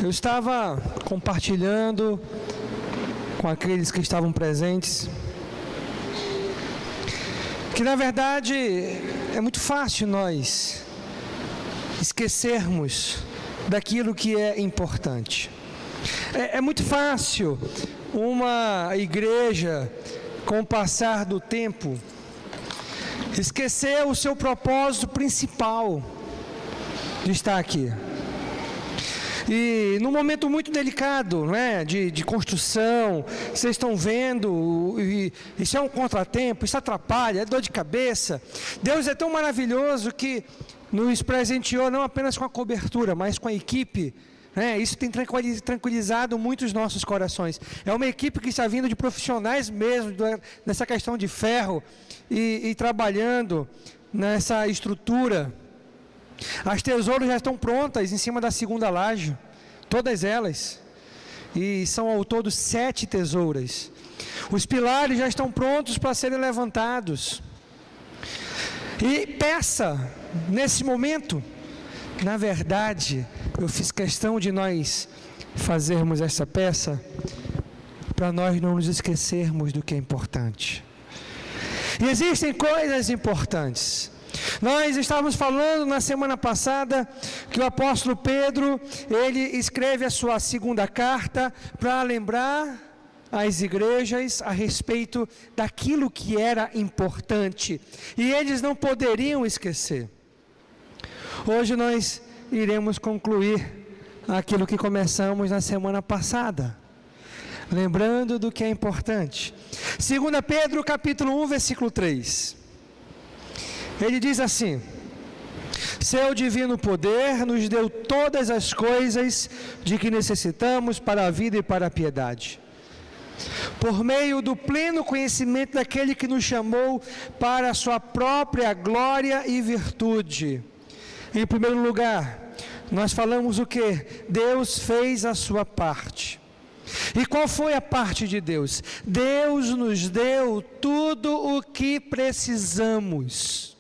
Eu estava compartilhando com aqueles que estavam presentes que, na verdade, é muito fácil nós esquecermos daquilo que é importante. É muito fácil uma igreja, com o passar do tempo, esquecer o seu propósito principal de estar aqui. E num momento muito delicado, né, de construção, vocês estão vendo, isso é um contratempo, isso atrapalha, é dor de cabeça. Deus é tão maravilhoso que nos presenteou não apenas com a cobertura, mas com a equipe. Isso tem tranquilizado muitos nossos corações. É uma equipe que está vindo de profissionais mesmo, nessa questão de ferro, e trabalhando nessa estrutura. As tesouras já estão prontas em cima da segunda laje, todas elas, e são ao todo 7 tesouras. Os pilares já estão prontos para serem levantados. E peça, nesse momento, na verdade, eu fiz questão de nós fazermos essa peça para nós não nos esquecermos do que é importante. E existem coisas importantes. Nós estávamos falando na semana passada que o apóstolo Pedro, ele escreve a sua segunda carta para lembrar as igrejas a respeito daquilo que era importante, e eles não poderiam esquecer. Hoje nós iremos concluir aquilo que começamos na semana passada, lembrando do que é importante. 2 Pedro capítulo 1, versículo 3. Ele diz assim: seu divino poder nos deu todas as coisas de que necessitamos para a vida e para a piedade, por meio do pleno conhecimento daquele que nos chamou para a sua própria glória e virtude. Em primeiro lugar, nós falamos o que? Deus fez a sua parte. E qual foi a parte de Deus? Deus nos deu tudo o que precisamos.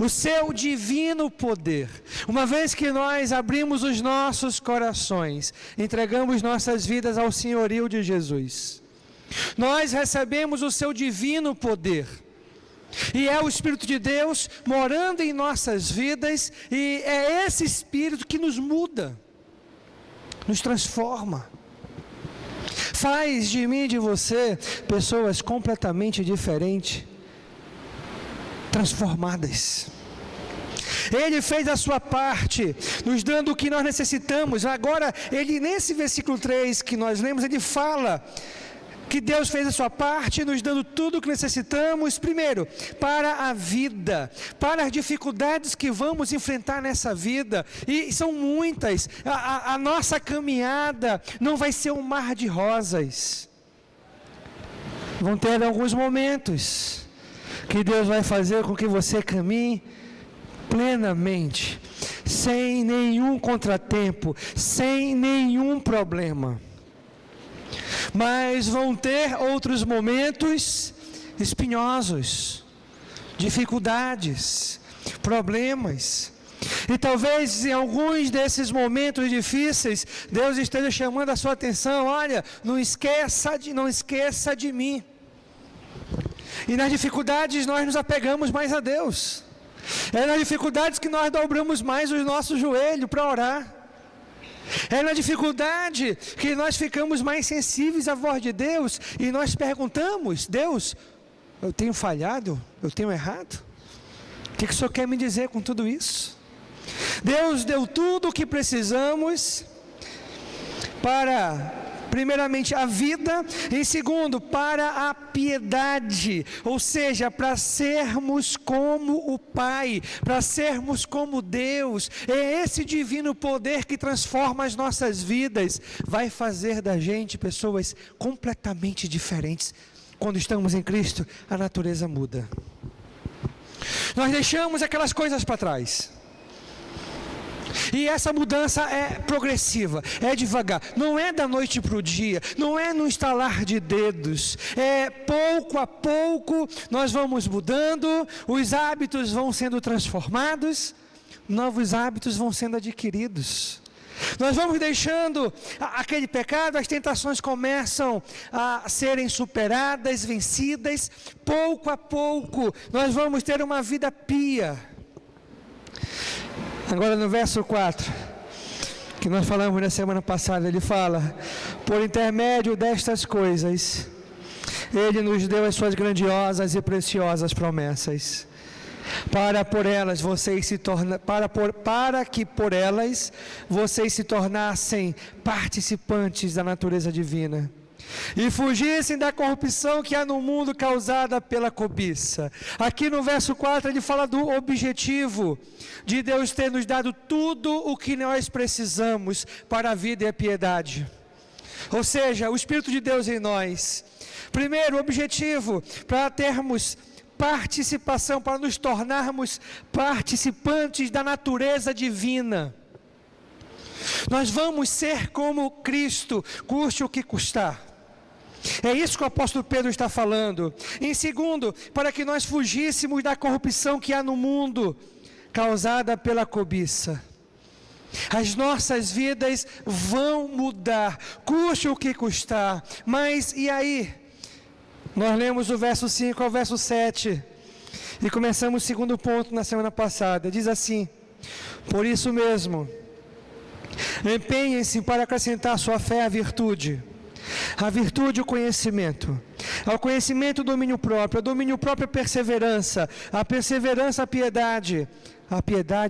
O seu divino poder. Uma vez que nós abrimos os nossos corações, entregamos nossas vidas ao senhorio de Jesus, nós recebemos o seu divino poder. E é o Espírito de Deus morando em nossas vidas, e é esse Espírito que nos muda, nos transforma, faz de mim e de você pessoas completamente diferentes, transformadas. Ele fez a sua parte, nos dando o que nós necessitamos. Agora, ele, nesse versículo 3 que nós lemos, ele fala que Deus fez a sua parte, nos dando tudo o que necessitamos, primeiro, para a vida, para as dificuldades que vamos enfrentar nessa vida, e são muitas. A nossa caminhada não vai ser um mar de rosas. Vão ter alguns momentos que Deus vai fazer com que você caminhe plenamente, sem nenhum contratempo, sem nenhum problema. Mas vão ter outros momentos espinhosos, dificuldades, problemas. E talvez em alguns desses momentos difíceis, Deus esteja chamando a sua atenção: olha, não esqueça de mim. E nas dificuldades nós nos apegamos mais a Deus. É nas dificuldades que nós dobramos mais o nosso joelho para orar. É na dificuldade que nós ficamos mais sensíveis à voz de Deus, e nós perguntamos: Deus, eu tenho falhado? Eu tenho errado? O que o Senhor quer me dizer com tudo isso? Deus deu tudo o que precisamos para, primeiramente, a vida, em segundo, para a piedade, ou seja, para sermos como o Pai, para sermos como Deus. É esse divino poder que transforma as nossas vidas, vai fazer da gente pessoas completamente diferentes. Quando estamos em Cristo, a natureza muda. Nós deixamos aquelas coisas para trás. E essa mudança é progressiva, é devagar, não é da noite para o dia, não é no estalar de dedos, é pouco a pouco nós vamos mudando, os hábitos vão sendo transformados, novos hábitos vão sendo adquiridos. Nós vamos deixando aquele pecado, as tentações começam a serem superadas, vencidas, pouco a pouco, nós vamos ter uma vida pia. Agora no verso 4, que nós falamos na semana passada, ele fala: por intermédio destas coisas, Ele nos deu as suas grandiosas e preciosas promessas, para que por elas vocês se tornassem participantes da natureza divina e fugissem da corrupção que há no mundo causada pela cobiça. Aqui no verso 4 ele fala do objetivo de Deus ter nos dado tudo o que nós precisamos para a vida e a piedade, ou seja, o Espírito de Deus em nós. Primeiro, o objetivo para termos participação, para nos tornarmos participantes da natureza divina. Nós vamos ser como Cristo, custe o que custar. É isso que o apóstolo Pedro está falando. Em segundo, para que nós fugíssemos da corrupção que há no mundo, causada pela cobiça. As nossas vidas vão mudar, custe o que custar. Mas e aí? Nós lemos o verso 5 ao verso 7 e começamos o segundo ponto na semana passada. Diz assim: por isso mesmo, empenhem-se para acrescentar à sua fé a virtude o conhecimento, ao conhecimento o domínio próprio, ao domínio próprio a perseverança a piedade,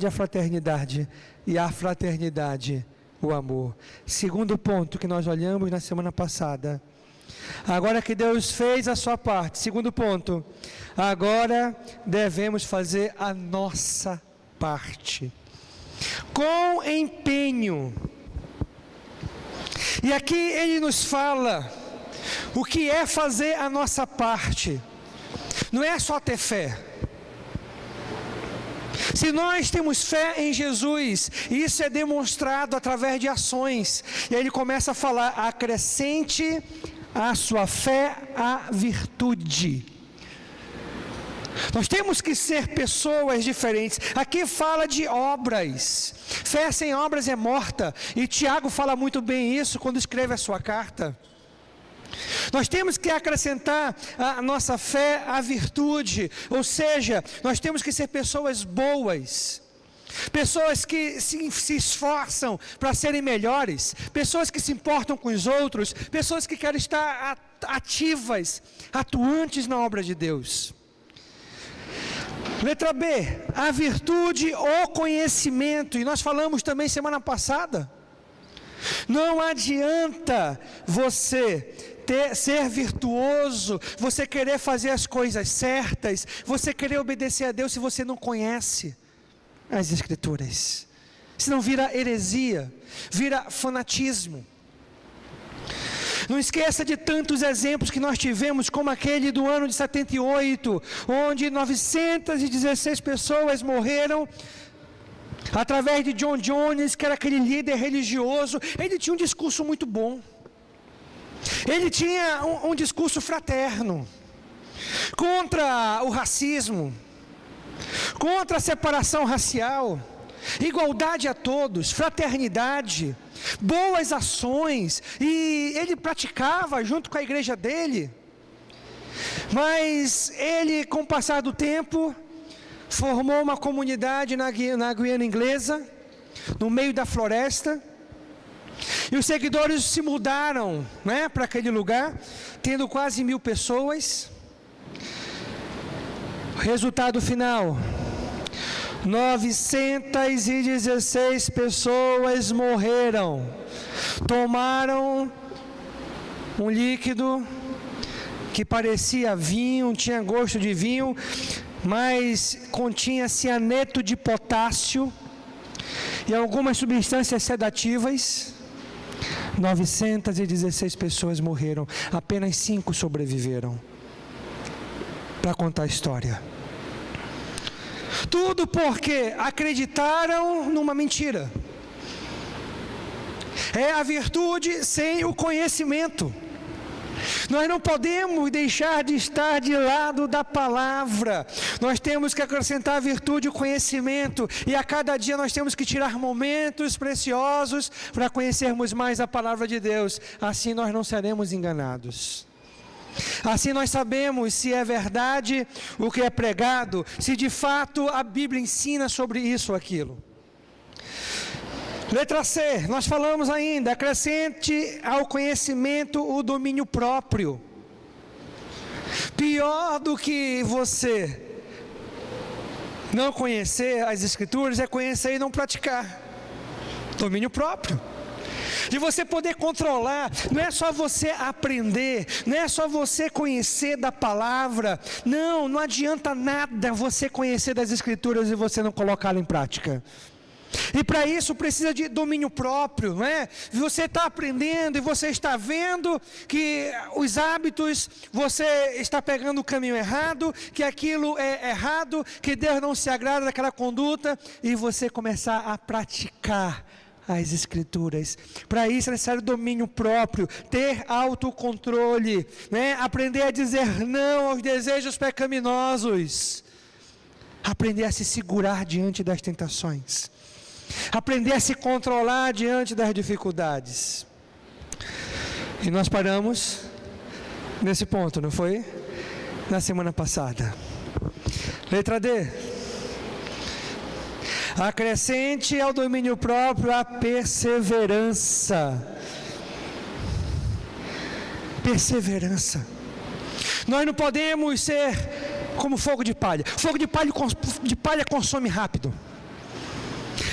a fraternidade e a fraternidade o amor. Segundo ponto que nós olhamos na semana passada. Agora que Deus fez a sua parte, segundo ponto, agora devemos fazer a nossa parte, com empenho. E aqui ele nos fala o que é fazer a nossa parte. Não é só ter fé. Se nós temos fé em Jesus, isso é demonstrado através de ações. E aí ele começa a falar: acrescente a sua fé a virtude. Nós temos que ser pessoas diferentes. Aqui fala de obras. Fé sem obras é morta. E Tiago fala muito bem isso quando escreve a sua carta. Nós temos que acrescentar a nossa fé à virtude. Ou seja, nós temos que ser pessoas boas. Pessoas que se esforçam para serem melhores, pessoas que se importam com os outros, pessoas que querem estar ativas, atuantes na obra de Deus. Letra B, a virtude ou conhecimento, e nós falamos também semana passada. Não adianta você ser virtuoso, você querer fazer as coisas certas, você querer obedecer a Deus se você não conhece as Escrituras. Senão vira heresia, vira fanatismo. Não esqueça de tantos exemplos que nós tivemos, como aquele do ano de 78, onde 916 pessoas morreram, através de John Jones, que era aquele líder religioso. Ele tinha um discurso muito bom. Ele tinha um discurso fraterno, contra o racismo, contra a separação racial, igualdade a todos, fraternidade, boas ações, e ele praticava junto com a igreja dele. Mas ele, com o passar do tempo, formou uma comunidade na Guiana Inglesa, no meio da floresta, e os seguidores se mudaram, para aquele lugar, tendo quase 1000 pessoas. Resultado final: 916 pessoas morreram. Tomaram um líquido que parecia vinho, tinha gosto de vinho, mas continha cianeto de potássio e algumas substâncias sedativas. 916 pessoas morreram, apenas 5 sobreviveram para contar a história. Tudo porque acreditaram numa mentira. É a virtude sem o conhecimento. Nós não podemos deixar de estar de lado da palavra. Nós temos que acrescentar a virtude e o conhecimento. E a cada dia nós temos que tirar momentos preciosos para conhecermos mais a palavra de Deus. Assim nós não seremos enganados. Assim nós sabemos se é verdade o que é pregado, se de fato a Bíblia ensina sobre isso ou aquilo. Letra C, nós falamos ainda, acrescente ao conhecimento o domínio próprio. Pior do que você não conhecer as Escrituras é conhecer e não praticar. Domínio próprio. De você poder controlar, não é só você aprender, não é só você conhecer da palavra, não adianta nada você conhecer das Escrituras e você não colocá-la em prática. E para isso precisa de domínio próprio, não é? Você está aprendendo e você está vendo que os hábitos, você está pegando o caminho errado, que aquilo é errado, que Deus não se agrada daquela conduta, e você começar a praticar as Escrituras. Para isso é necessário domínio próprio, ter autocontrole, né? Aprender a dizer não aos desejos pecaminosos, aprender a se segurar diante das tentações, aprender a se controlar diante das dificuldades. E nós paramos nesse ponto, não foi? Na semana passada. Letra D. Acrescente ao domínio próprio a perseverança. Perseverança. Nós não podemos ser como fogo de palha. Fogo de palha consome rápido.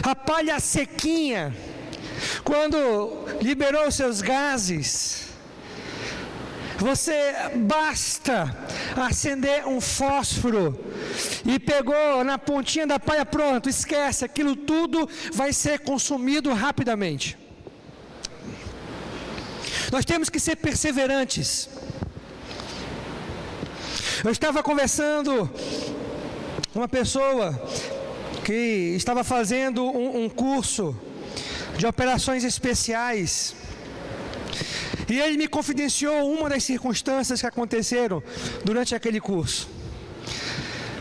A palha sequinha, quando liberou seus gases, você basta acender um fósforo e pegou na pontinha da palha, pronto, esquece, aquilo tudo vai ser consumido rapidamente. Nós temos que ser perseverantes. Eu estava conversando com uma pessoa que estava fazendo um curso de operações especiais, e ele me confidenciou uma das circunstâncias que aconteceram durante aquele curso.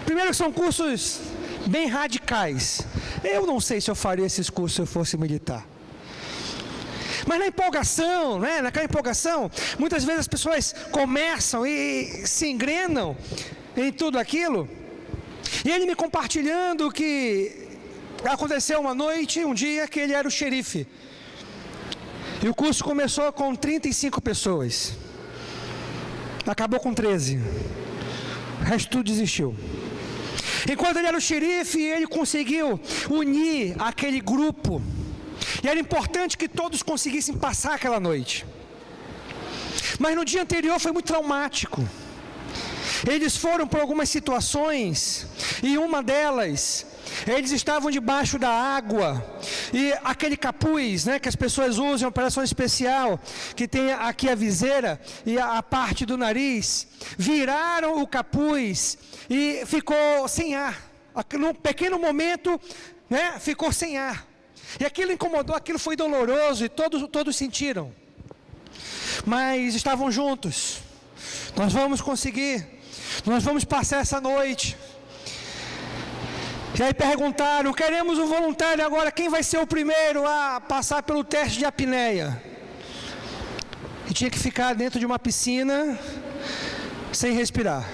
Primeiro, são cursos bem radicais. Eu não sei se eu faria esses cursos se eu fosse militar. Mas na empolgação, né? Naquela empolgação, muitas vezes as pessoas começam e se engrenam em tudo aquilo. E ele me compartilhando que aconteceu uma noite, um dia, que ele era o xerife. E o curso começou com 35 pessoas. Acabou com 13. O resto tudo desistiu. Enquanto ele era o xerife, ele conseguiu unir aquele grupo. E era importante que todos conseguissem passar aquela noite. Mas no dia anterior foi muito traumático. Eles foram por algumas situações, e uma delas, eles estavam debaixo da água, e aquele capuz, né, que as pessoas usam em operação especial, que tem aqui a viseira e a parte do nariz, viraram o capuz e ficou sem ar. Num pequeno momento, né, ficou sem ar. E aquilo incomodou, aquilo foi doloroso, e todos sentiram. Mas estavam juntos. Nós vamos conseguir. Nós vamos passar essa noite. E aí perguntaram: queremos um voluntário agora, quem vai ser o primeiro a passar pelo teste de apneia? E tinha que ficar dentro de uma piscina, sem respirar.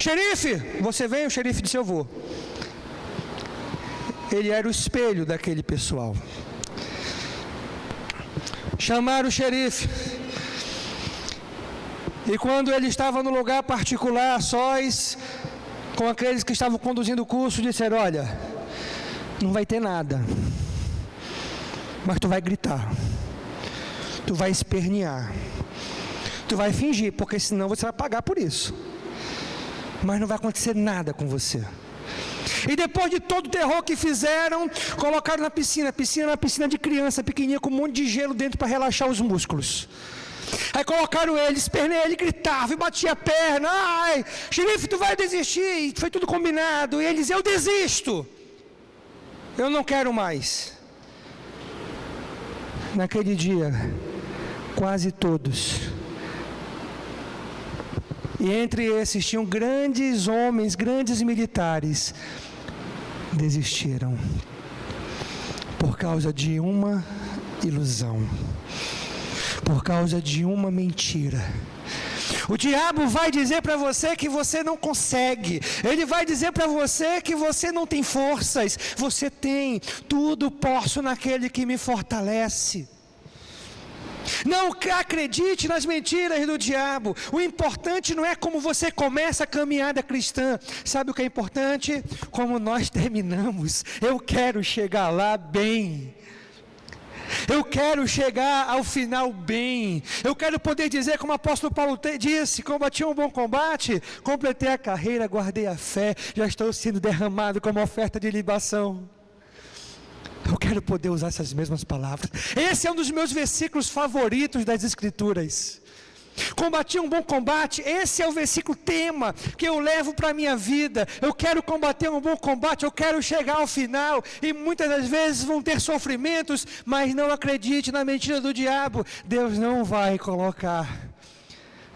Xerife, você vem? O xerife disse: eu vou. Ele era o espelho daquele pessoal. Chamaram o xerife. E quando ele estava no lugar particular, sós, com aqueles que estavam conduzindo o curso, disseram: olha, não vai ter nada, mas tu vai gritar, tu vai espernear, tu vai fingir, porque senão você vai pagar por isso, mas não vai acontecer nada com você. E depois de todo o terror que fizeram, colocaram na piscina. Piscina era uma piscina de criança pequenininha, com um monte de gelo dentro para relaxar os músculos. Aí colocaram ele, esperneia, ele gritava e batia a perna: ai, xerife, tu vai desistir. E foi tudo combinado. E ele dizia: eu desisto, eu não quero mais. Naquele dia, quase todos E entre esses tinham grandes homens, grandes militares, desistiram por causa de uma ilusão, por causa de uma mentira. O diabo vai dizer para você que você não consegue, ele vai dizer para você que você não tem forças. Você tem, tudo posso naquele que me fortalece. Não acredite nas mentiras do diabo. O importante não é como você começa a caminhada cristã. Sabe o que é importante? Como nós terminamos. Eu quero chegar lá bem. Eu quero chegar ao final bem. Eu quero poder dizer, como o apóstolo Paulo disse: combati um bom combate, completei a carreira, guardei a fé, já estou sendo derramado como oferta de libação. Eu quero poder usar essas mesmas palavras. Esse é um dos meus versículos favoritos das Escrituras. Combati um bom combate, esse é o versículo tema que eu levo para a minha vida. Eu quero combater um bom combate, eu quero chegar ao final. E muitas das vezes vão ter sofrimentos, mas não acredite na mentira do diabo. Deus não vai colocar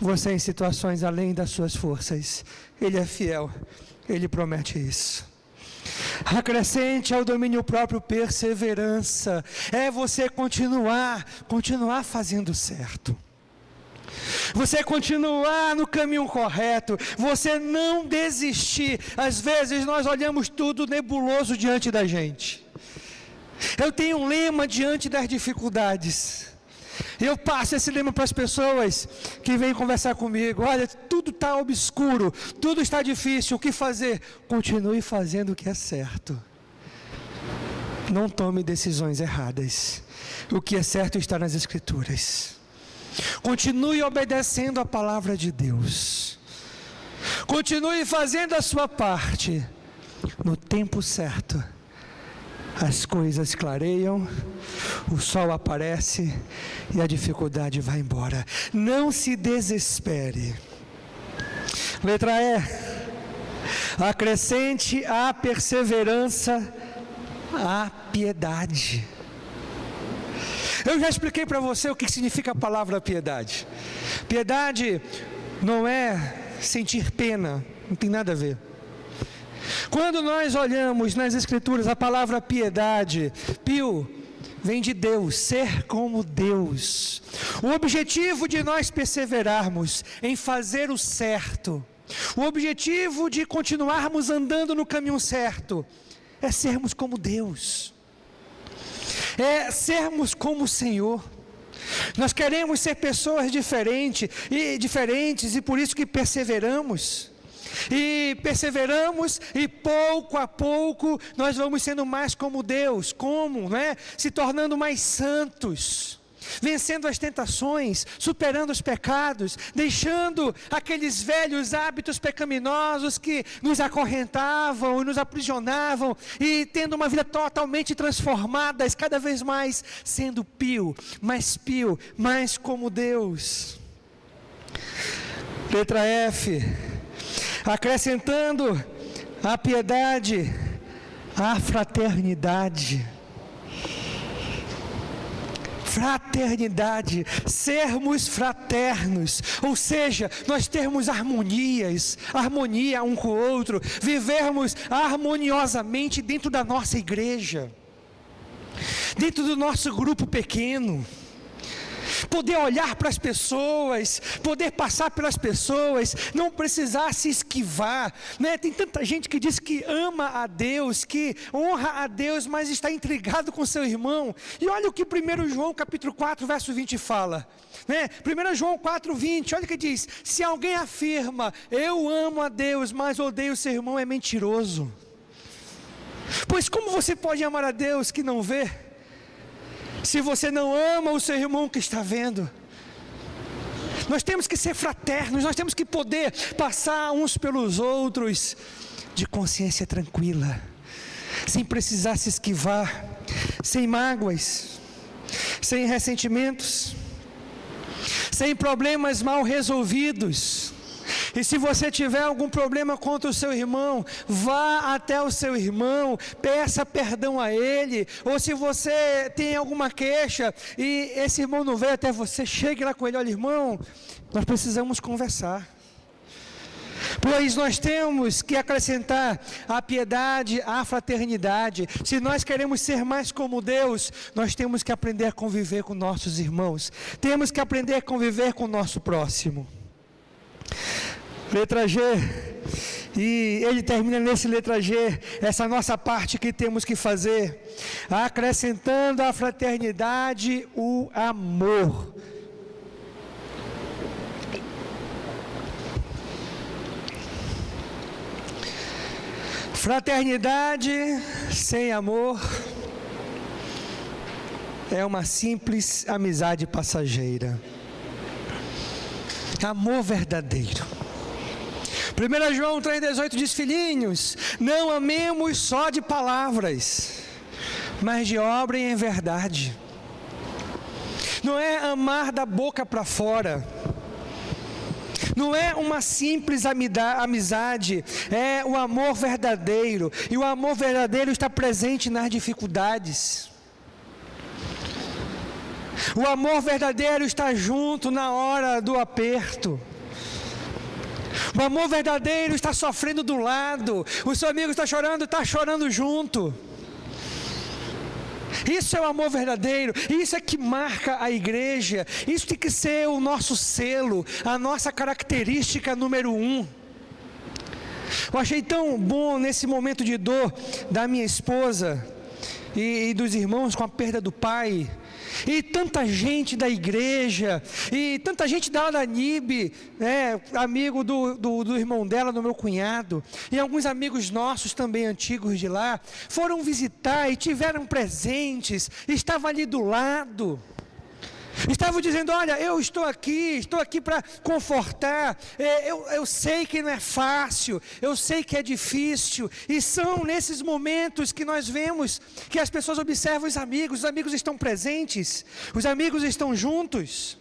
você em situações além das suas forças. Ele é fiel, Ele promete isso. Acrescente ao domínio próprio perseverança. É você continuar fazendo certo. Você continuar no caminho correto. Você não desistir. Às vezes nós olhamos tudo nebuloso diante da gente. Eu tenho um lema diante das dificuldades. Eu passo esse lema para as pessoas que vêm conversar comigo. Olha, tudo está obscuro, tudo está difícil, o que fazer? Continue fazendo o que é certo. Não tome decisões erradas. O que é certo está nas Escrituras. Continue obedecendo a palavra de Deus. Continue fazendo a sua parte. No tempo certo, as coisas clareiam, o sol aparece e a dificuldade vai embora. Não se desespere. Letra E. Acrescente à perseverança a piedade. Eu já expliquei para você o que significa a palavra piedade. Piedade não é sentir pena, não tem nada a ver. Quando nós olhamos nas Escrituras a palavra piedade, pio, vem de Deus, ser como Deus. O objetivo de nós perseverarmos em fazer o certo, o objetivo de continuarmos andando no caminho certo, é sermos como Deus, é sermos como o Senhor. Nós queremos ser pessoas diferentes e por isso que perseveramos. E perseveramos e pouco a pouco nós vamos sendo mais como Deus. Como? Não é? Se tornando mais santos, vencendo as tentações, superando os pecados, deixando aqueles velhos hábitos pecaminosos que nos acorrentavam e nos aprisionavam, e tendo uma vida totalmente transformada, cada vez mais sendo pio, mais como Deus. Letra F. Acrescentando à piedade, a fraternidade. Fraternidade, sermos fraternos, ou seja, nós termos harmonia um com o outro, vivermos harmoniosamente dentro da nossa igreja, dentro do nosso grupo pequeno. Poder olhar para as pessoas, poder passar pelas pessoas, não precisar se esquivar, né? Tem tanta gente que diz que ama a Deus, que honra a Deus, mas está intrigado com seu irmão. E olha o que 1 João capítulo 4, verso 20 fala, né? 1 João 4, 20, olha o que diz: se alguém afirma, eu amo a Deus, mas odeio seu irmão, é mentiroso. Pois como você pode amar a Deus que não vê, se você não ama o seu irmão que está vendo? Nós temos que ser fraternos, nós temos que poder passar uns pelos outros de consciência tranquila, sem precisar se esquivar, sem mágoas, sem ressentimentos, sem problemas mal resolvidos. E se você tiver algum problema contra o seu irmão, vá até o seu irmão, peça perdão a ele. Ou se você tem alguma queixa e esse irmão não veio até você, chegue lá com ele: olha, irmão, nós precisamos conversar. Pois nós temos que acrescentar a piedade à fraternidade. Se nós queremos ser mais como Deus, nós temos que aprender a conviver com nossos irmãos. Temos que aprender a conviver com o nosso próximo. Letra G. E ele termina nesse letra G, essa nossa parte que temos que fazer, acrescentando à fraternidade o amor. Fraternidade sem amor é uma simples amizade passageira. Amor verdadeiro. 1 João 3,18 diz: filhinhos, não amemos só de palavras, mas de obra e em verdade. Não é amar da boca para fora. Não é uma simples amizade, é o amor verdadeiro. E o amor verdadeiro está presente nas dificuldades. O amor verdadeiro está junto na hora do aperto. O amor verdadeiro está sofrendo do lado. O seu amigo está chorando junto. Isso é o amor verdadeiro. Isso é que marca a igreja. Isso tem que ser o nosso selo, a nossa característica número 1. Eu achei tão bom nesse momento de dor da minha esposa e dos irmãos com a perda do pai. E tanta gente da igreja, e tanta gente da NIB, amigo do irmão dela, do meu cunhado, e alguns amigos nossos também antigos de lá, foram visitar e tiveram presentes, estavam ali do lado. Estavam dizendo: olha, eu estou aqui para confortar, eu sei que não é fácil, eu sei que é difícil, e são nesses momentos que nós vemos que as pessoas observam os amigos estão presentes, os amigos estão juntos,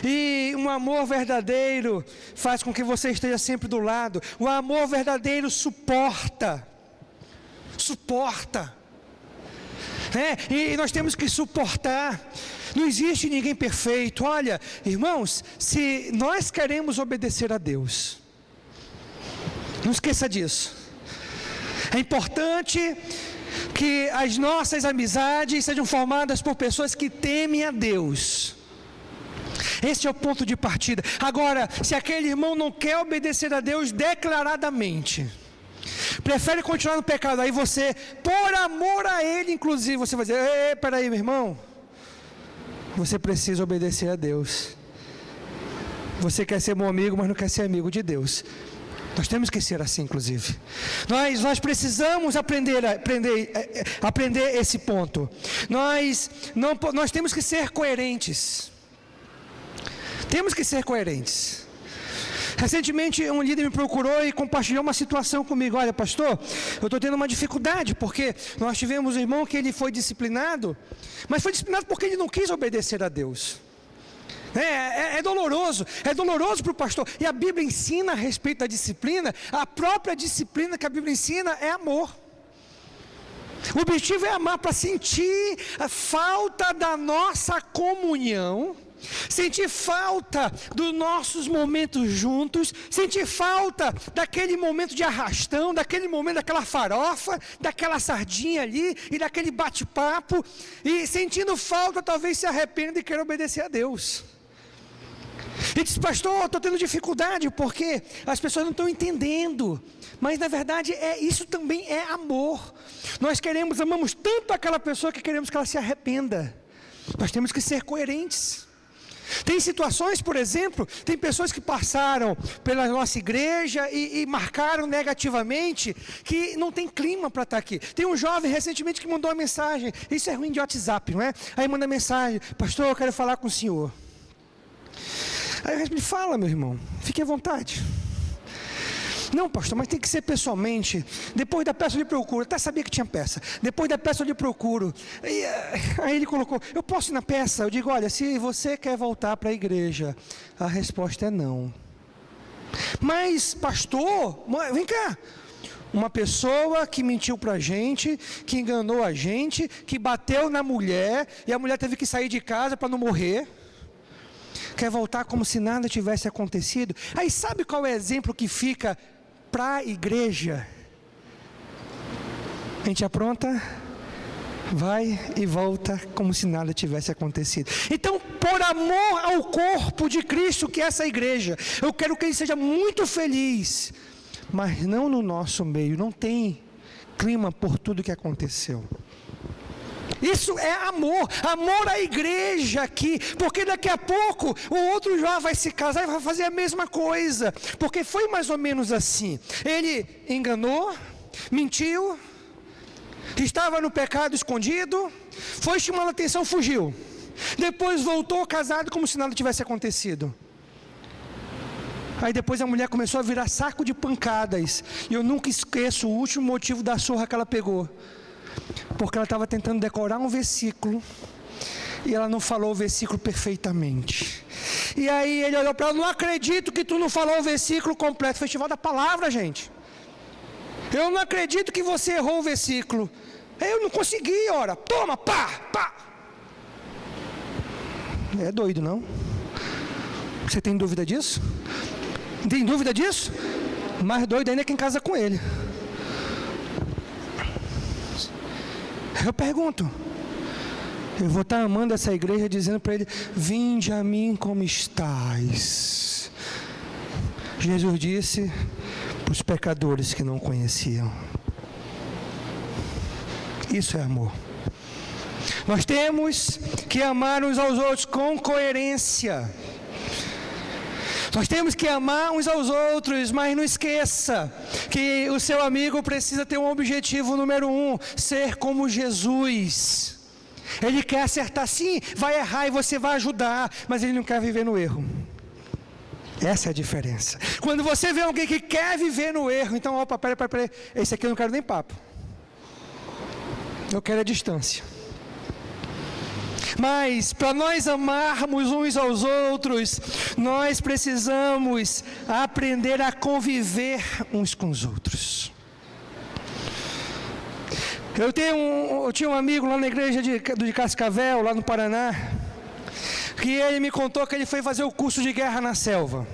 e um amor verdadeiro faz com que você esteja sempre do lado. O amor verdadeiro suporta, e nós temos que suportar. Não existe ninguém perfeito. Olha, irmãos, se nós queremos obedecer a Deus, não esqueça disso. É importante que as nossas amizades sejam formadas por pessoas que temem a Deus. Esse é o ponto de partida. Agora, se aquele irmão não quer obedecer a Deus declaradamente, prefere continuar no pecado, aí você, por amor a ele, inclusive, você vai dizer: peraí, meu irmão, você precisa obedecer a Deus. Você quer ser meu amigo, mas não quer ser amigo de Deus. Nós temos que ser assim, inclusive. Nós precisamos aprender esse ponto. Nós temos que ser coerentes. Temos que ser coerentes. Recentemente um líder me procurou e compartilhou uma situação comigo. Olha, pastor, eu estou tendo uma dificuldade, porque nós tivemos um irmão que ele foi disciplinado, mas foi disciplinado porque ele não quis obedecer a Deus. É doloroso para o pastor. E a Bíblia ensina a respeito da disciplina. A própria disciplina que a Bíblia ensina é amor. O objetivo é amar, para sentir a falta da nossa comunhão, sentir falta dos nossos momentos juntos, sentir falta daquele momento de arrastão, daquele momento daquela farofa, daquela sardinha ali e daquele bate-papo, e sentindo falta talvez se arrependa e queira obedecer a Deus. E diz: pastor, estou tendo dificuldade porque as pessoas não estão entendendo. Mas na verdade isso também é amor. Nós amamos tanto aquela pessoa que queremos que ela se arrependa. Nós temos que ser coerentes. Tem situações, por exemplo, tem pessoas que passaram pela nossa igreja e marcaram negativamente, que não tem clima para estar aqui. Tem um jovem recentemente que mandou uma mensagem. Isso é ruim de WhatsApp, não é? Aí manda mensagem: pastor, eu quero falar com o senhor. Aí eu respondi: fala, meu irmão, fique à vontade. Não, pastor, mas tem que ser pessoalmente. Depois da peça eu lhe procuro. Até sabia que tinha peça. Depois da peça eu lhe procuro. Aí ele colocou: eu posso ir na peça? Eu digo: olha, se você quer voltar para a igreja, a resposta é não. Mas, pastor, vem cá. Uma pessoa que mentiu para a gente, que enganou a gente, que bateu na mulher, e a mulher teve que sair de casa para não morrer. quer voltar como se nada tivesse acontecido. Aí sabe qual é o exemplo que fica para a igreja? A gente apronta, vai e volta como se nada tivesse acontecido. Então, por amor ao corpo de Cristo, que é essa igreja, eu quero que ele seja muito feliz, mas não no nosso meio, não tem clima por tudo que aconteceu. Isso é amor à igreja aqui, porque daqui a pouco o outro já vai se casar e vai fazer a mesma coisa, porque foi mais ou menos assim. Ele enganou, mentiu, estava no pecado escondido, foi chamando a atenção, fugiu, depois voltou casado como se nada tivesse acontecido. Aí depois a mulher começou a virar saco de pancadas, e eu nunca esqueço o último motivo da surra que ela pegou, porque ela estava tentando decorar um versículo, e ela não falou o versículo perfeitamente. E aí ele olhou para ela: não acredito que tu não falou o versículo completo. Festival da palavra, gente. Eu não acredito que você errou o versículo. Eu não consegui, ora. Toma, pá, pá. É doido, não? Você tem dúvida disso? Tem dúvida disso? Mais doido ainda é quem casa com ele. Eu pergunto, eu vou estar amando essa igreja dizendo para ele: vinde a mim como estás. Jesus disse para os pecadores que não conheciam. Isso é amor. Nós temos que amar uns aos outros com coerência. Nós temos que amar uns aos outros, mas não esqueça que o seu amigo precisa ter um objetivo número 1, ser como Jesus. Ele quer acertar sim, vai errar e você vai ajudar, mas ele não quer viver no erro. Essa é a diferença. Quando você vê alguém que quer viver no erro, então, opa, peraí, esse aqui eu não quero nem papo. Eu quero a distância. Mas para nós amarmos uns aos outros, nós precisamos aprender a conviver uns com os outros. Eu tinha um amigo lá na igreja de Cascavel, lá no Paraná, que ele me contou que ele foi fazer o curso de guerra na selva.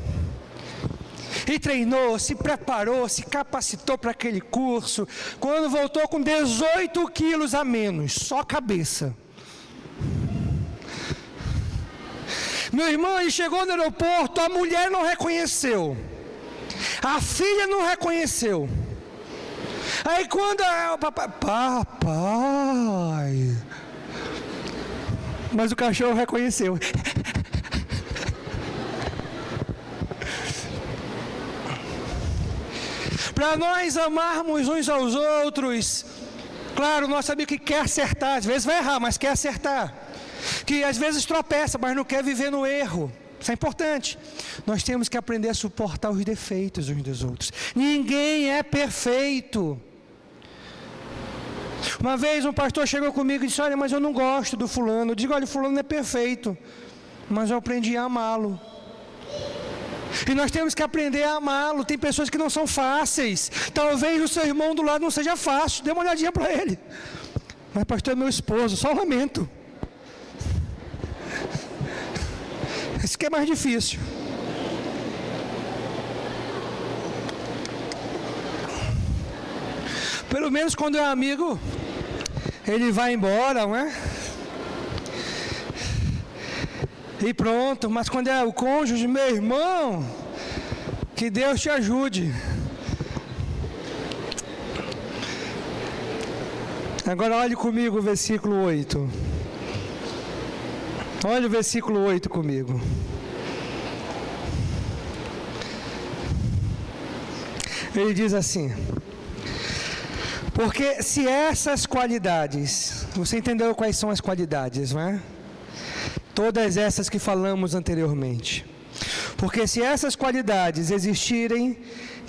E treinou, se preparou, se capacitou para aquele curso. Quando voltou com 18 quilos a menos, só cabeça. Meu irmão, ele chegou no aeroporto, a mulher não reconheceu, a filha não reconheceu. Aí quando o papai, mas o cachorro reconheceu. Para nós amarmos uns aos outros, claro, nosso amigo que quer acertar, às vezes vai errar, mas quer acertar, que às vezes tropeça, mas não quer viver no erro. Isso é importante. Nós temos que aprender a suportar os defeitos uns dos outros. Ninguém é perfeito. Uma vez um pastor chegou comigo e disse: olha, mas eu não gosto do fulano. Eu digo: olha, o fulano não é perfeito, mas eu aprendi a amá-lo. E nós temos que aprender a amá-lo. Tem pessoas que não são fáceis. Talvez o seu irmão do lado não seja fácil. Dê uma olhadinha para ele. Mas pastor, é meu esposo, só lamento. Isso que é mais difícil. Pelo menos quando é amigo, ele vai embora, não é? E pronto. Mas quando é o cônjuge, meu irmão, que Deus te ajude. Agora olhe comigo o versículo 8. Olha o versículo 8 comigo. Ele diz assim: porque se essas qualidades, você entendeu quais são as qualidades, não é? Todas essas que falamos anteriormente. Porque se essas qualidades existirem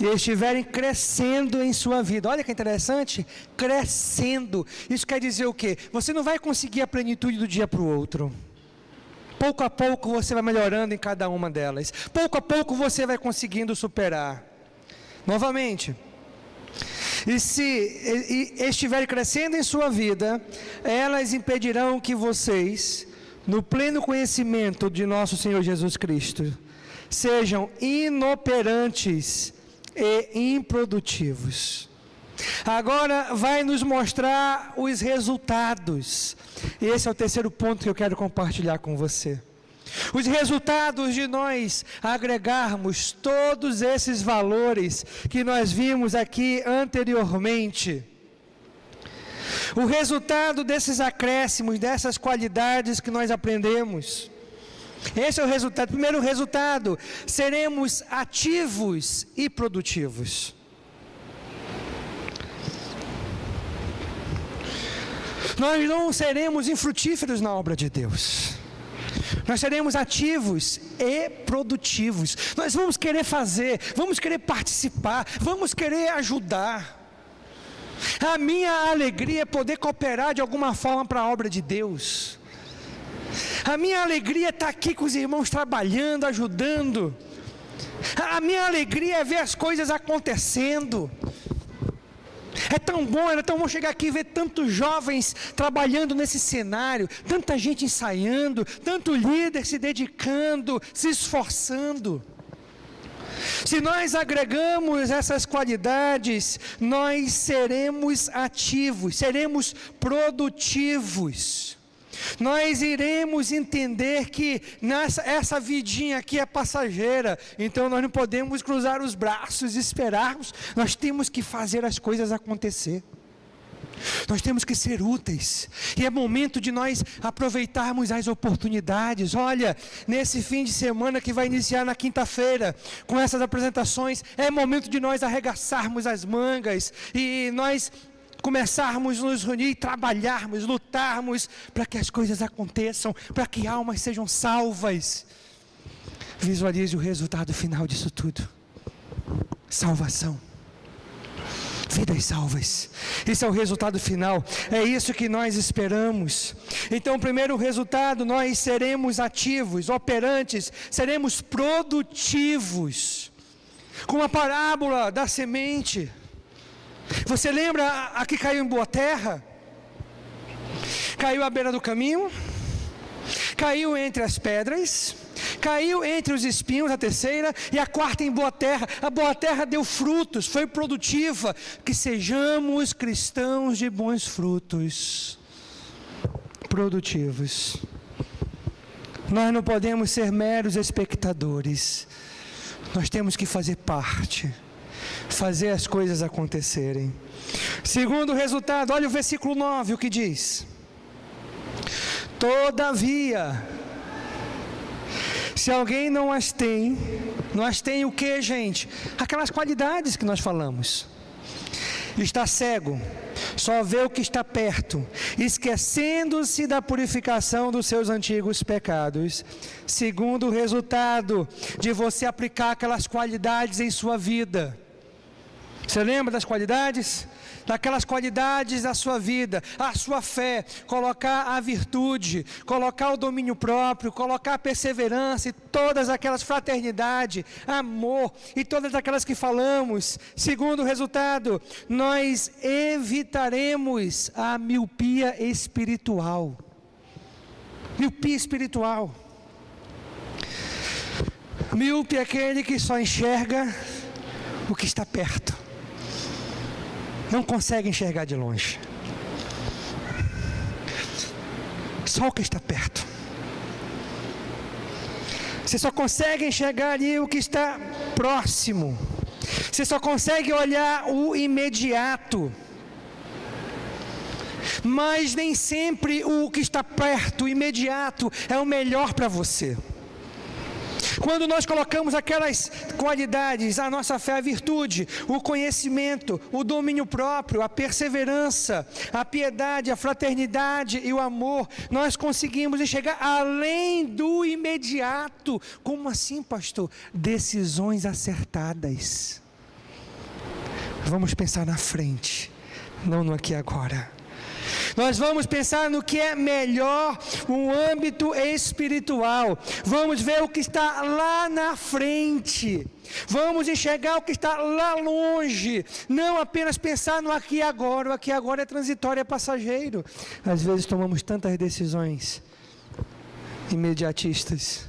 e estiverem crescendo em sua vida, olha que interessante, crescendo. Isso quer dizer o quê? Você não vai conseguir a plenitude do dia para o outro. Pouco a pouco você vai melhorando em cada uma delas. Pouco a pouco você vai conseguindo superar. Novamente. E se estiverem crescendo em sua vida, elas impedirão que vocês no pleno conhecimento de nosso Senhor Jesus Cristo, sejam inoperantes e improdutivos. Agora vai nos mostrar os resultados. Esse é o terceiro ponto que eu quero compartilhar com você. Os resultados de nós agregarmos todos esses valores que nós vimos aqui anteriormente. O resultado desses acréscimos, dessas qualidades que nós aprendemos. Esse é o resultado. Primeiro resultado, seremos ativos e produtivos. Nós não seremos infrutíferos na obra de Deus. Nós seremos ativos e produtivos. Nós vamos querer fazer, vamos querer participar, vamos querer ajudar. A minha alegria é poder cooperar de alguma forma para a obra de Deus. A minha alegria é estar aqui com os irmãos trabalhando, ajudando. A minha alegria é ver as coisas acontecendo. É tão bom chegar aqui e ver tantos jovens trabalhando nesse cenário, tanta gente ensaiando, tanto líder se dedicando, se esforçando. Se nós agregamos essas qualidades, nós seremos ativos, seremos produtivos. Nós iremos entender que essa vidinha aqui é passageira, então nós não podemos cruzar os braços e esperarmos, nós temos que fazer as coisas acontecer. Nós temos que ser úteis, e é momento de nós aproveitarmos as oportunidades. Olha, nesse fim de semana que vai iniciar na quinta-feira, com essas apresentações, é momento de nós arregaçarmos as mangas, e nós começarmos a nos reunir, trabalharmos, lutarmos, para que as coisas aconteçam, para que almas sejam salvas. Visualize o resultado final disso tudo: salvação. Vidas salvas. Esse é o resultado final. É isso que nós esperamos. Então, primeiro resultado, nós seremos ativos, operantes, seremos produtivos. Com a parábola da semente. Você lembra a que caiu em boa terra? Caiu à beira do caminho, caiu entre as pedras, caiu entre os espinhos, a terceira, e a quarta em boa terra. A boa terra deu frutos, foi produtiva. Que sejamos cristãos de bons frutos, produtivos. Nós não podemos ser meros espectadores, nós temos que fazer parte, fazer as coisas acontecerem. Segundo resultado, olha o versículo 9, o que diz: todavia, se alguém não as tem o que, gente? Aquelas qualidades que nós falamos. Está cego, só vê o que está perto, esquecendo-se da purificação dos seus antigos pecados. Segundo resultado de você aplicar aquelas qualidades em sua vida. Você lembra das qualidades? Daquelas qualidades da sua vida, a sua fé, colocar a virtude, colocar o domínio próprio, colocar a perseverança e todas aquelas fraternidade, amor e todas aquelas que falamos. Segundo resultado, nós evitaremos a miopia espiritual. Miopia espiritual. Míope é aquele que só enxerga o que está perto. Não consegue enxergar de longe. Só o que está perto. Você só consegue enxergar ali o que está próximo. Você só consegue olhar o imediato. Mas nem sempre o que está perto, o imediato, é o melhor para você. Quando nós colocamos aquelas qualidades, a nossa fé, a virtude, o conhecimento, o domínio próprio, a perseverança, a piedade, a fraternidade e o amor, nós conseguimos enxergar além do imediato. Como assim, pastor? Decisões acertadas. Vamos pensar na frente, não no aqui e agora. Nós vamos pensar no que é melhor, um âmbito espiritual. Vamos ver o que está lá na frente. Vamos enxergar o que está lá longe. Não apenas pensar no aqui e agora. O aqui e agora é transitório, é passageiro. Às vezes tomamos tantas decisões imediatistas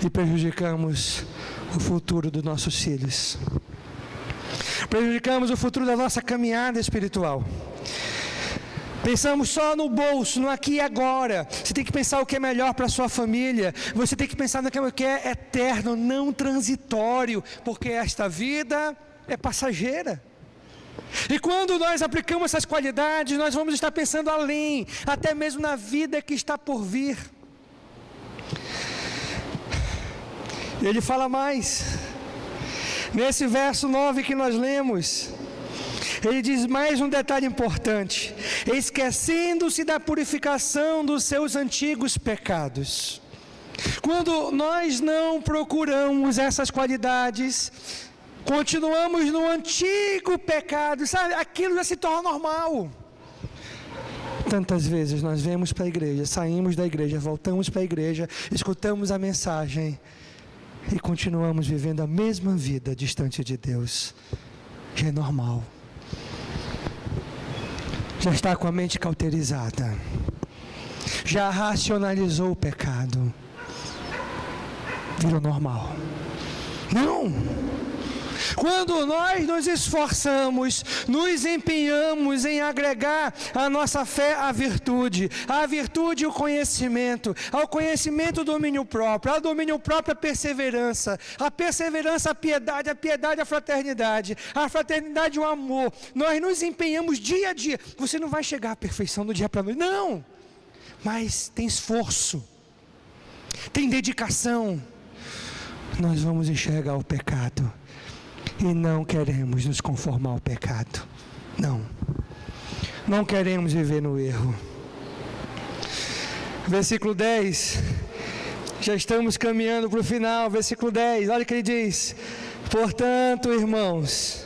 e prejudicamos o futuro dos nossos filhos. Prejudicamos o futuro da nossa caminhada espiritual. Pensamos só no bolso, no aqui e agora. Você tem que pensar o que é melhor para a sua família. Você tem que pensar no que é eterno, não transitório, porque esta vida é passageira. E quando nós aplicamos essas qualidades, nós vamos estar pensando além, até mesmo na vida que está por vir. Ele fala mais. Nesse verso 9 que nós lemos, ele diz mais um detalhe importante: esquecendo-se da purificação dos seus antigos pecados. Quando nós não procuramos essas qualidades, continuamos no antigo pecado, sabe? Aquilo já se torna normal. Tantas vezes nós vemos para a igreja, saímos da igreja, voltamos para a igreja, escutamos a mensagem e continuamos vivendo a mesma vida distante de Deus. Já é normal. Já está com a mente cauterizada. Já racionalizou o pecado. Virou normal. Não! Quando nós nos esforçamos, nos empenhamos em agregar a nossa fé à virtude o conhecimento, ao conhecimento o domínio próprio, ao domínio próprio a perseverança a piedade a fraternidade o amor, nós nos empenhamos dia a dia. Você não vai chegar à perfeição do dia para a noite, não, mas tem esforço, tem dedicação. Nós vamos enxergar o pecado e não queremos nos conformar ao pecado. Não queremos viver no erro. Versículo 10, já estamos caminhando para o final. Versículo 10, olha o que ele diz: portanto, irmãos,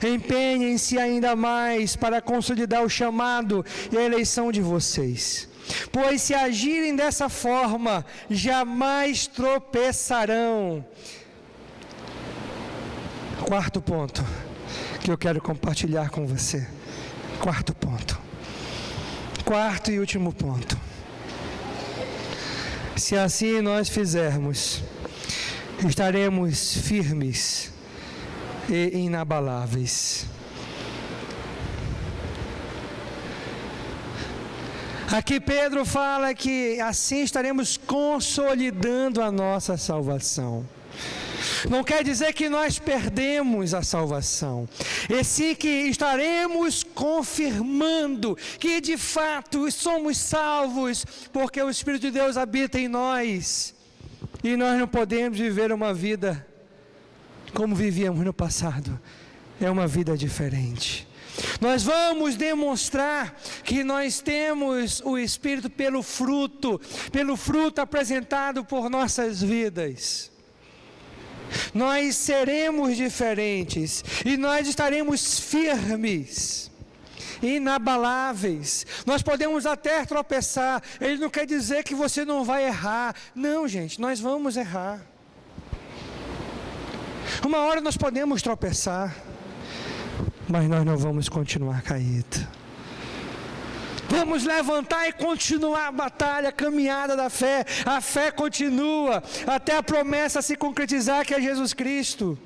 empenhem-se ainda mais para consolidar o chamado e a eleição de vocês, pois se agirem dessa forma, jamais tropeçarão. Quarto ponto que eu quero compartilhar com você. Quarto e último ponto. Se assim nós fizermos, estaremos firmes e inabaláveis. Aqui Pedro fala que assim estaremos consolidando a nossa salvação. Não quer dizer que nós perdemos a salvação, e sim que estaremos confirmando que de fato somos salvos, porque o Espírito de Deus habita em nós, e nós não podemos viver uma vida como vivíamos no passado, é uma vida diferente. Nós vamos demonstrar que nós temos o Espírito pelo fruto apresentado por nossas vidas. Nós seremos diferentes e nós estaremos firmes, inabaláveis. Nós podemos até tropeçar. Ele não quer dizer que você não vai errar. Não, gente, nós vamos errar. Uma hora nós podemos tropeçar, mas nós não vamos continuar caídos. Vamos levantar e continuar a batalha, a caminhada da fé. A fé continua até a promessa se concretizar, que é Jesus Cristo.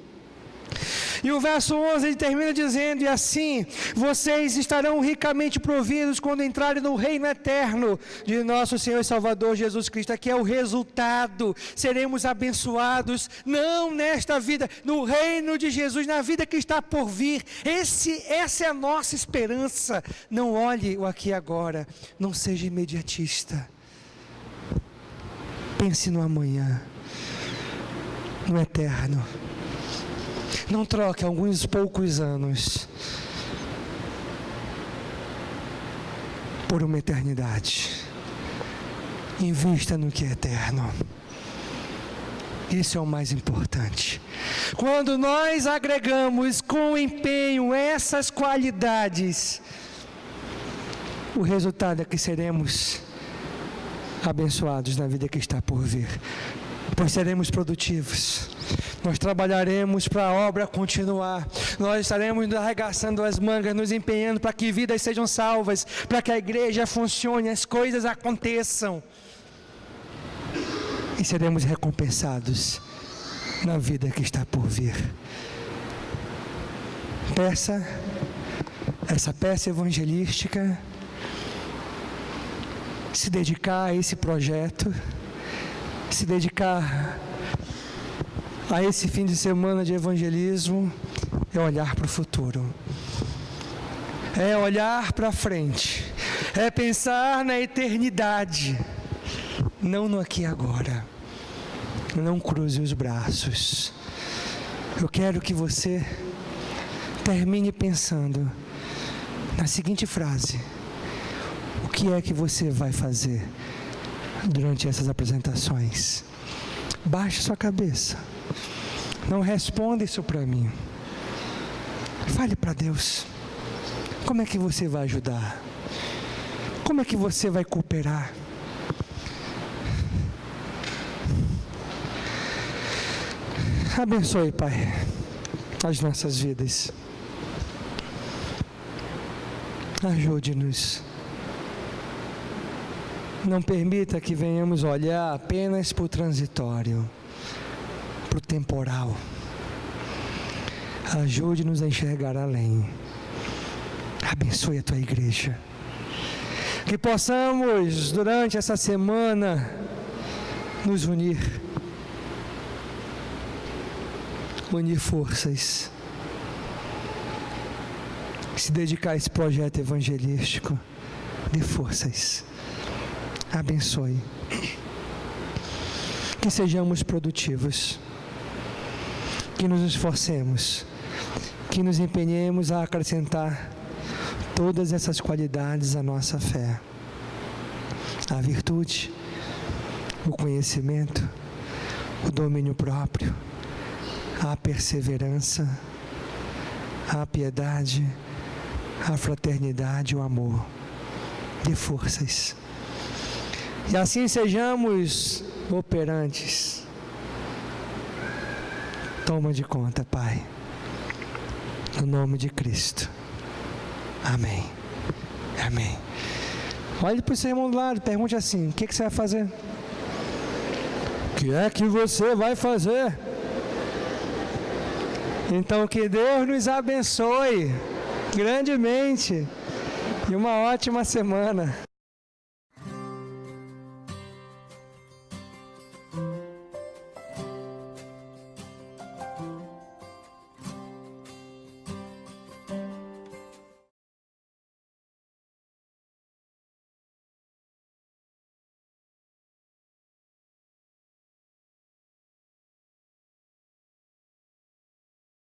E o verso 11 ele termina dizendo: e assim vocês estarão ricamente providos quando entrarem no reino eterno de nosso Senhor e Salvador Jesus Cristo. Aqui é o resultado: seremos abençoados, não nesta vida, no reino de Jesus, na vida que está por vir. Essa é a nossa esperança. Não olhe o aqui e agora, não seja imediatista, pense no amanhã, no eterno. Não troque alguns poucos anos por uma eternidade. Invista no que é eterno. Isso é o mais importante. Quando nós agregamos com empenho essas qualidades, o resultado é que seremos abençoados na vida que está por vir, pois seremos produtivos. Nós trabalharemos para a obra continuar. nós estaremos nos arregaçando as mangas, nos empenhando para que vidas sejam salvas, para que a igreja funcione, as coisas aconteçam. E seremos recompensados na vida que está por vir. Essa peça evangelística, se dedicar a esse projeto, se dedicar a esse fim de semana de evangelismo, é olhar para o futuro, é olhar para frente, é pensar na eternidade, não no aqui e agora. Não cruze os braços. Eu quero que você termine pensando na seguinte frase: o que é que você vai fazer durante essas apresentações? Baixe sua cabeça. Não responda isso para mim. Fale para Deus. Como é que você vai ajudar? Como é que você vai cooperar? Abençoe, Pai, as nossas vidas. Ajude-nos. Não permita que venhamos olhar apenas para o transitório, para o temporal. Ajude-nos a enxergar além. Abençoe a Tua igreja. Que possamos, durante essa semana, nos unir forças, se dedicar a esse projeto evangelístico. Dê forças. Abençoe. Que sejamos produtivos, que nos esforcemos, que nos empenhemos a acrescentar todas essas qualidades à nossa fé: a virtude, o conhecimento, o domínio próprio, a perseverança, a piedade, a fraternidade, o amor. Dê forças. E assim sejamos operantes. Toma de conta, Pai. No nome de Cristo. Amém. Amém. Olhe para o seu irmão do lado, pergunte assim: o que você vai fazer? O que é que você vai fazer? Então, que Deus nos abençoe grandemente e uma ótima semana.